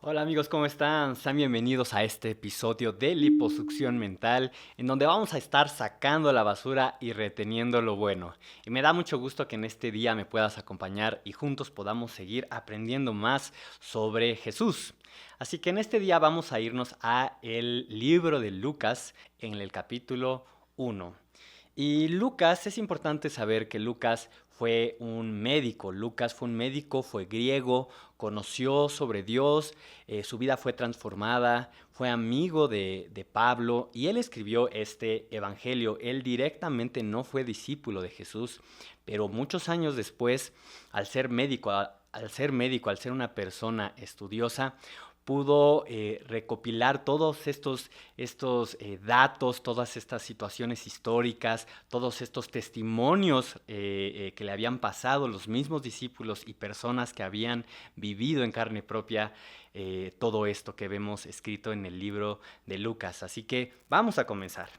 Hola amigos, ¿cómo están? Sean bienvenidos a este episodio de Liposucción Mental, en donde vamos a estar sacando la basura y reteniendo lo bueno. Y me da mucho gusto que en este día me puedas acompañar y juntos podamos seguir aprendiendo más sobre Jesús. Así que en este día vamos a irnos a el libro de Lucas en el capítulo 1. Y Lucas, es importante saber que Lucas fue un médico. Lucas fue un médico, fue griego, conoció sobre Dios, su vida fue transformada, fue amigo de Pablo y él escribió este evangelio. Él directamente no fue discípulo de Jesús, pero muchos años después, al ser una persona estudiosa, pudo recopilar todos estos datos, todas estas situaciones históricas, todos estos testimonios que le habían pasado los mismos discípulos y personas que habían vivido en carne propia todo esto que vemos escrito en el libro de Lucas. Así que vamos a comenzar.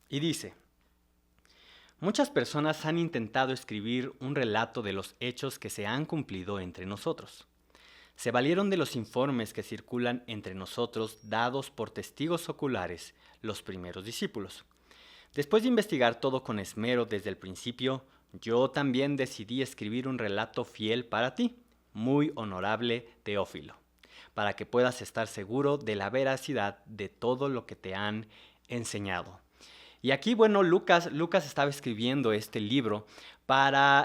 Y dice, muchas personas han intentado escribir un relato de los hechos que se han cumplido entre nosotros. Se valieron de los informes que circulan entre nosotros dados por testigos oculares, los primeros discípulos. Después de investigar todo con esmero desde el principio, yo también decidí escribir un relato fiel para ti, muy honorable Teófilo, para que puedas estar seguro de la veracidad de todo lo que te han enseñado. Y aquí, bueno, Lucas estaba escribiendo este libro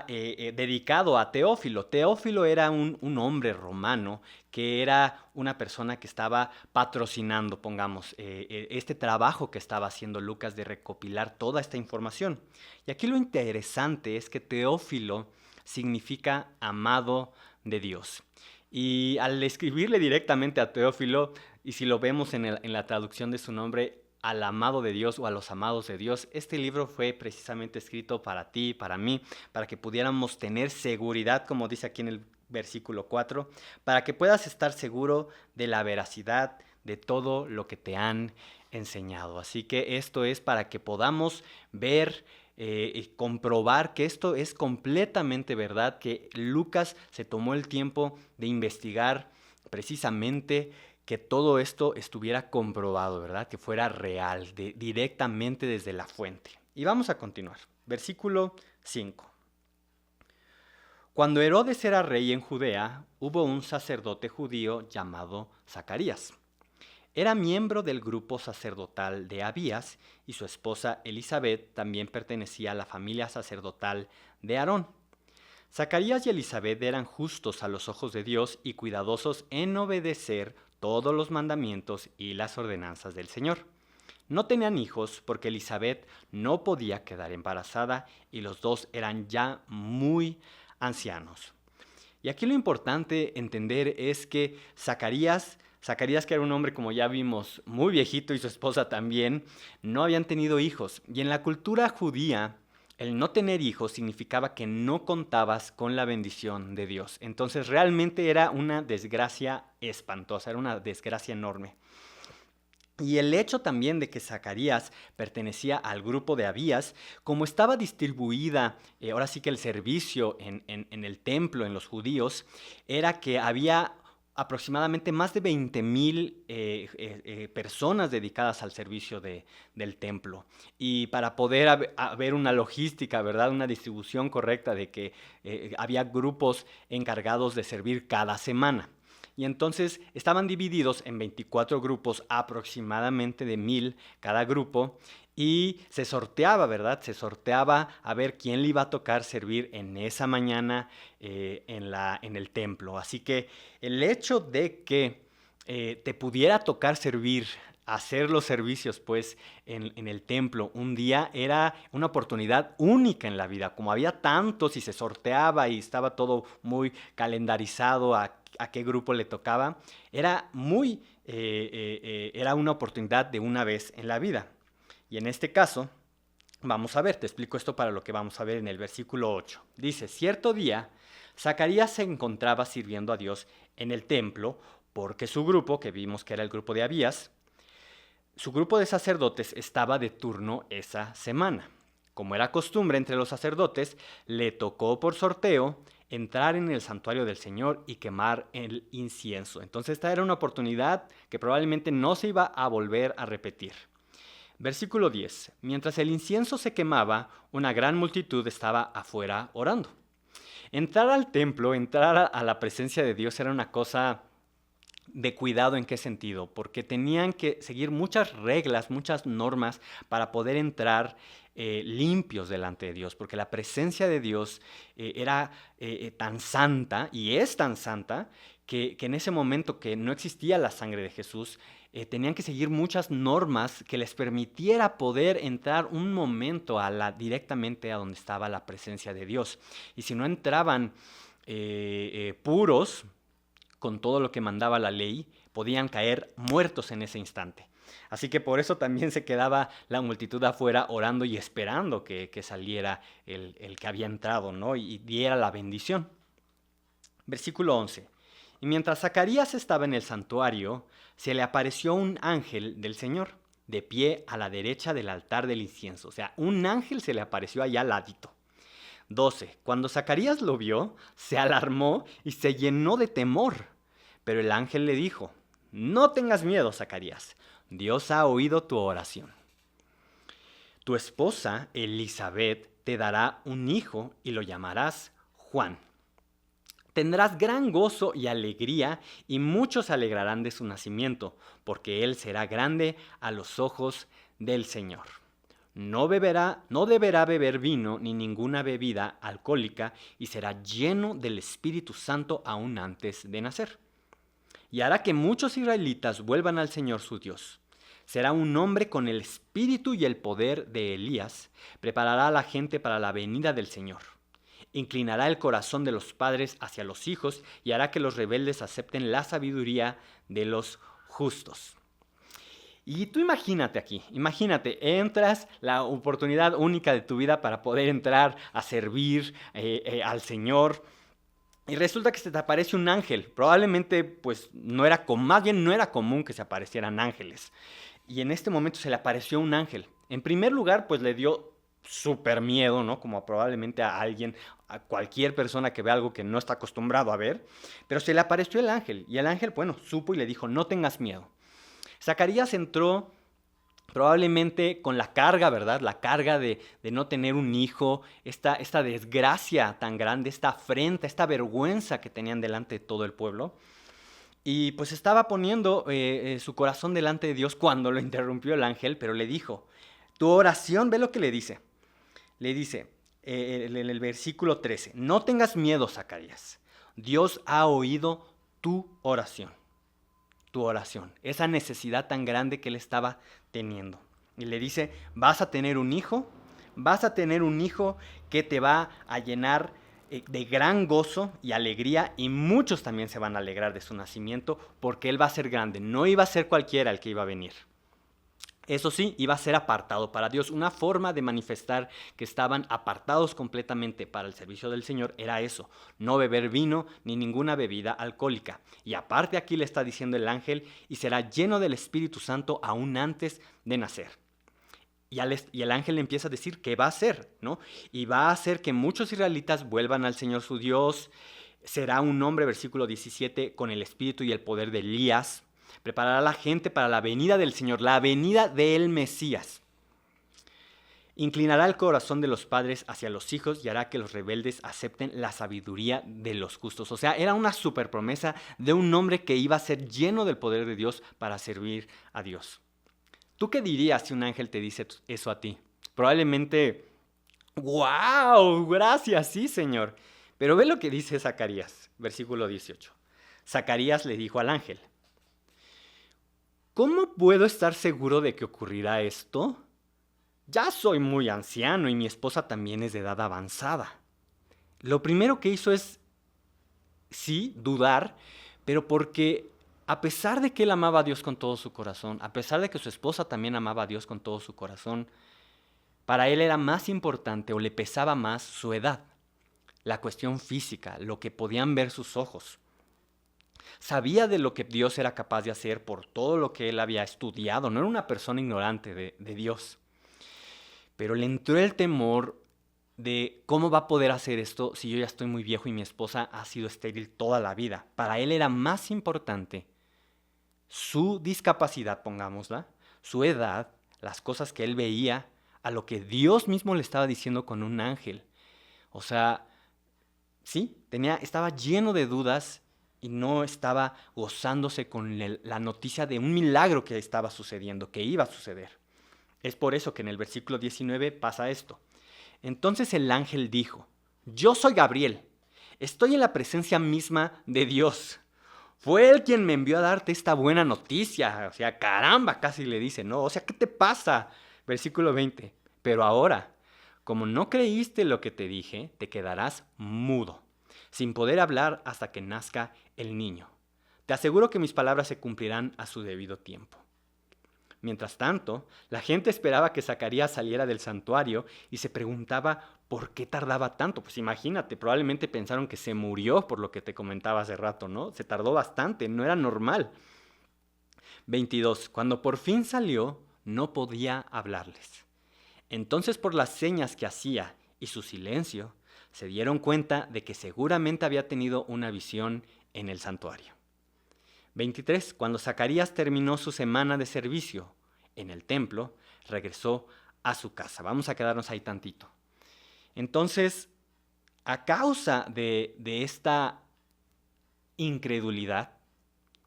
dedicado a Teófilo. Teófilo era un hombre romano que era una persona que estaba patrocinando, pongamos, este trabajo que estaba haciendo Lucas de recopilar toda esta información. Y aquí lo interesante es que Teófilo significa amado de Dios. Y al escribirle directamente a Teófilo, y si lo vemos en la traducción de su nombre, al amado de Dios o a los amados de Dios, este libro fue precisamente escrito para ti, para mí, para que pudiéramos tener seguridad, como dice aquí en el versículo 4, para que puedas estar seguro de la veracidad de todo lo que te han enseñado. Así que esto es para que podamos ver y comprobar que esto es completamente verdad, que Lucas se tomó el tiempo de investigar precisamente que todo esto estuviera comprobado, ¿verdad? Que fuera real, directamente desde la fuente. Y vamos a continuar. Versículo 5. Cuando Herodes era rey en Judea, hubo un sacerdote judío llamado Zacarías. Era miembro del grupo sacerdotal de Abías y su esposa Elizabeth también pertenecía a la familia sacerdotal de Aarón. Zacarías y Elizabeth eran justos a los ojos de Dios y cuidadosos en obedecer todos los mandamientos y las ordenanzas del Señor. No tenían hijos porque Elizabeth no podía quedar embarazada y los dos eran ya muy ancianos. Y aquí lo importante entender es que Zacarías, que era un hombre, como ya vimos, muy viejito y su esposa también, no habían tenido hijos. Y en la cultura judía, el no tener hijos significaba que no contabas con la bendición de Dios. Entonces realmente era una desgracia espantosa, era una desgracia enorme. Y el hecho también de que Zacarías pertenecía al grupo de Abías, como estaba distribuida, ahora sí que el servicio en el templo, en los judíos, era que había aproximadamente más de 20,000 personas dedicadas al servicio del templo. Y para poder haber una logística, ¿verdad? Una distribución correcta de que había grupos encargados de servir cada semana. Y entonces estaban divididos en 24 grupos, aproximadamente de 1,000 cada grupo, y se sorteaba, ¿verdad? Se sorteaba a ver quién le iba a tocar servir en esa mañana en el templo. Así que el hecho de que te pudiera tocar servir, hacer los servicios pues en el templo un día era una oportunidad única en la vida. Como había tantos y se sorteaba y estaba todo muy calendarizado a qué grupo le tocaba, era una oportunidad de una vez en la vida. Y en este caso, vamos a ver, te explico esto para lo que vamos a ver en el versículo 8. Dice, cierto día, Zacarías se encontraba sirviendo a Dios en el templo porque su grupo, que vimos que era el grupo de Abías, su grupo de sacerdotes estaba de turno esa semana. Como era costumbre entre los sacerdotes, le tocó por sorteo entrar en el santuario del Señor y quemar el incienso. Entonces esta era una oportunidad que probablemente no se iba a volver a repetir. Versículo 10. Mientras el incienso se quemaba, una gran multitud estaba afuera orando. Entrar al templo, entrar a la presencia de Dios era una cosa de cuidado. ¿En qué sentido? Porque tenían que seguir muchas reglas, muchas normas para poder entrar limpios delante de Dios, porque la presencia de Dios era tan santa, y es tan santa, que en ese momento que no existía la sangre de Jesús, tenían que seguir muchas normas que les permitiera poder entrar un momento directamente a donde estaba la presencia de Dios. Y si no entraban puros, con todo lo que mandaba la ley, podían caer muertos en ese instante. Así que por eso también se quedaba la multitud afuera orando y esperando que saliera el que había entrado, ¿no? Y diera la bendición. Versículo 11. Y mientras Zacarías estaba en el santuario, se le apareció un ángel del Señor, de pie a la derecha del altar del incienso. O sea, un ángel se le apareció allá al ladito. 12. Cuando Zacarías lo vio, se alarmó y se llenó de temor. Pero el ángel le dijo: no tengas miedo, Zacarías. Dios ha oído tu oración. Tu esposa, Elisabet, te dará un hijo y lo llamarás Juan. Tendrás gran gozo y alegría, y muchos se alegrarán de su nacimiento, porque él será grande a los ojos del Señor. No deberá beber vino ni ninguna bebida alcohólica, y será lleno del Espíritu Santo aún antes de nacer. Y hará que muchos israelitas vuelvan al Señor su Dios. Será un hombre con el espíritu y el poder de Elías. Preparará a la gente para la venida del Señor. Inclinará el corazón de los padres hacia los hijos y hará que los rebeldes acepten la sabiduría de los justos. Y tú imagínate aquí, entras, la oportunidad única de tu vida para poder entrar a servir al Señor. Y resulta que se te aparece un ángel. Probablemente, pues, no era común que se aparecieran ángeles. Y en este momento se le apareció un ángel. En primer lugar, pues le dio súper miedo, ¿no? Como probablemente a alguien, a cualquier persona que ve algo que no está acostumbrado a ver. Pero se le apareció el ángel. Y el ángel, bueno, supo y le dijo: no tengas miedo. Zacarías entró probablemente con la carga, ¿verdad? La carga de no tener un hijo, esta desgracia tan grande, esta afrenta, esta vergüenza que tenían delante de todo el pueblo. Y pues estaba poniendo su corazón delante de Dios cuando lo interrumpió el ángel, pero le dijo: tu oración, ve lo que le dice. Le dice en el versículo 13, no tengas miedo, Zacarías. Dios ha oído tu oración. Tu oración, esa necesidad tan grande que él estaba teniendo. Y le dice: vas a tener un hijo que te va a llenar de gran gozo y alegría, y muchos también se van a alegrar de su nacimiento, porque él va a ser grande, no iba a ser cualquiera el que iba a venir. Eso sí, iba a ser apartado para Dios. Una forma de manifestar que estaban apartados completamente para el servicio del Señor era eso: no beber vino ni ninguna bebida alcohólica. Y aparte aquí le está diciendo el ángel: y será lleno del Espíritu Santo aún antes de nacer. Y el ángel le empieza a decir qué va a hacer, ¿no? Y va a hacer que muchos israelitas vuelvan al Señor su Dios. Será un hombre, versículo 17, con el espíritu y el poder de Elías. Preparará a la gente para la venida del Señor, la venida del Mesías. Inclinará el corazón de los padres hacia los hijos y hará que los rebeldes acepten la sabiduría de los justos. O sea, era una super promesa de un hombre que iba a ser lleno del poder de Dios para servir a Dios. ¿Tú qué dirías si un ángel te dice eso a ti? Probablemente: ¡wow! Gracias, sí, Señor. Pero ve lo que dice Zacarías, versículo 18. Zacarías le dijo al ángel: ¿cómo puedo estar seguro de que ocurrirá esto? Ya soy muy anciano y mi esposa también es de edad avanzada. Lo primero que hizo es, sí, dudar, pero porque a pesar de que él amaba a Dios con todo su corazón, a pesar de que su esposa también amaba a Dios con todo su corazón, para él era más importante o le pesaba más su edad, la cuestión física, lo que podían ver sus ojos. Sabía de lo que Dios era capaz de hacer por todo lo que él había estudiado. No era una persona ignorante de Dios. Pero le entró el temor de cómo va a poder hacer esto si yo ya estoy muy viejo y mi esposa ha sido estéril toda la vida. Para él era más importante su discapacidad, pongámosla, su edad, las cosas que él veía, a lo que Dios mismo le estaba diciendo con un ángel. O sea, sí, estaba lleno de dudas y no estaba gozándose con la noticia de un milagro que estaba sucediendo, que iba a suceder. Es por eso que en el versículo 19 pasa esto. Entonces el ángel dijo, yo soy Gabriel, estoy en la presencia misma de Dios. Fue él quien me envió a darte esta buena noticia. O sea, caramba, casi le dice, ¿no? O sea, ¿qué te pasa? Versículo 20. Pero ahora, como no creíste lo que te dije, te quedarás mudo, sin poder hablar hasta que nazca el niño. Te aseguro que mis palabras se cumplirán a su debido tiempo. Mientras tanto, la gente esperaba que Zacarías saliera del santuario y se preguntaba por qué tardaba tanto. Pues imagínate, probablemente pensaron que se murió por lo que te comentaba hace rato, ¿no? Se tardó bastante, no era normal. 22. Cuando por fin salió, no podía hablarles. Entonces, por las señas que hacía y su silencio, se dieron cuenta de que seguramente había tenido una visión en el santuario. 23. Cuando Zacarías terminó su semana de servicio en el templo, regresó a su casa. Vamos a quedarnos ahí tantito. Entonces, a causa de esta incredulidad,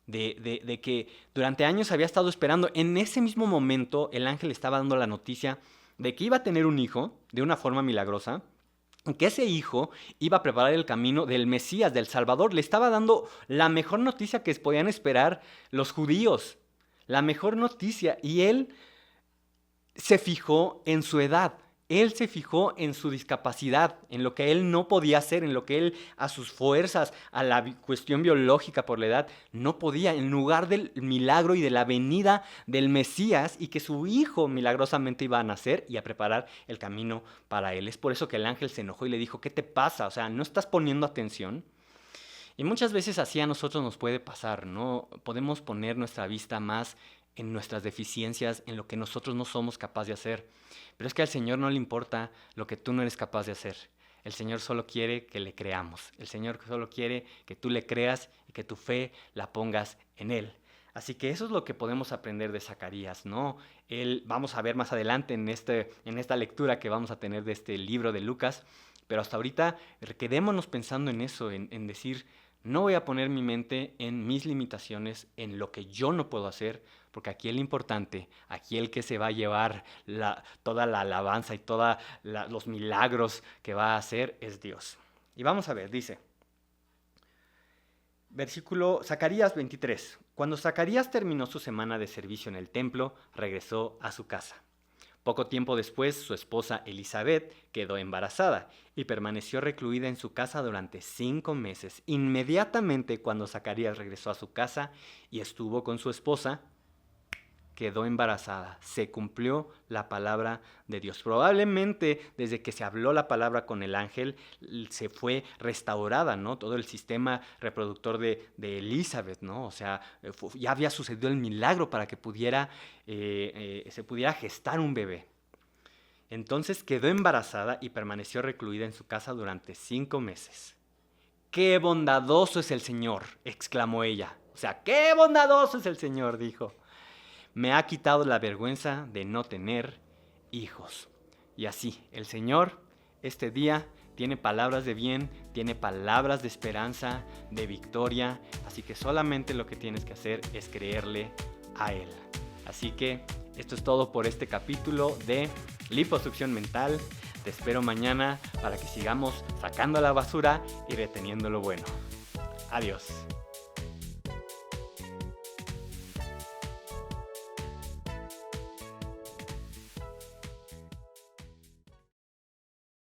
de que durante años había estado esperando, en ese mismo momento el ángel estaba dando la noticia de que iba a tener un hijo de una forma milagrosa, que ese hijo iba a preparar el camino del Mesías, del Salvador. Le estaba dando la mejor noticia que podían esperar los judíos, la mejor noticia. Y él se fijó en su edad, él se fijó en su discapacidad, en lo que él no podía hacer, en lo que él a sus fuerzas, a la cuestión biológica por la edad, no podía, en lugar del milagro y de la venida del Mesías y que su hijo milagrosamente iba a nacer y a preparar el camino para él. Es por eso que el ángel se enojó y le dijo, ¿qué te pasa? O sea, ¿no estás poniendo atención? Y muchas veces así a nosotros nos puede pasar, ¿no? Podemos poner nuestra vista más en nuestras deficiencias, en lo que nosotros no somos capaces de hacer. Pero es que al Señor no le importa lo que tú no eres capaz de hacer. El Señor solo quiere que le creamos. El Señor solo quiere que tú le creas y que tu fe la pongas en Él. Así que eso es lo que podemos aprender de Zacarías, ¿no? Vamos a ver más adelante en esta lectura que vamos a tener de este libro de Lucas, pero hasta ahorita quedémonos pensando en eso, en decir, no voy a poner mi mente en mis limitaciones, en lo que yo no puedo hacer, porque aquí el importante, aquí el que se va a llevar toda la alabanza y todos los milagros que va a hacer es Dios. Y vamos a ver, dice, versículo Zacarías 23. Cuando Zacarías terminó su semana de servicio en el templo, regresó a su casa. Poco tiempo después, su esposa Elizabeth quedó embarazada y permaneció recluida en su casa durante 5 meses. Inmediatamente cuando Zacarías regresó a su casa y estuvo con su esposa, quedó embarazada. Se cumplió la palabra de Dios. Probablemente desde que se habló la palabra con el ángel, se fue restaurada, ¿no? Todo el sistema reproductor de Elizabeth, ¿no? O sea, ya había sucedido el milagro para que se pudiera gestar un bebé. Entonces quedó embarazada y permaneció recluida en su casa durante 5 meses. ¡Qué bondadoso es el Señor!, exclamó ella. O sea, ¡qué bondadoso es el Señor!, dijo. Me ha quitado la vergüenza de no tener hijos. Y así, el Señor, este día, tiene palabras de bien, tiene palabras de esperanza, de victoria. Así que solamente lo que tienes que hacer es creerle a Él. Así que esto es todo por este capítulo de Liposucción Mental. Te espero mañana para que sigamos sacando la basura y reteniendo lo bueno. Adiós.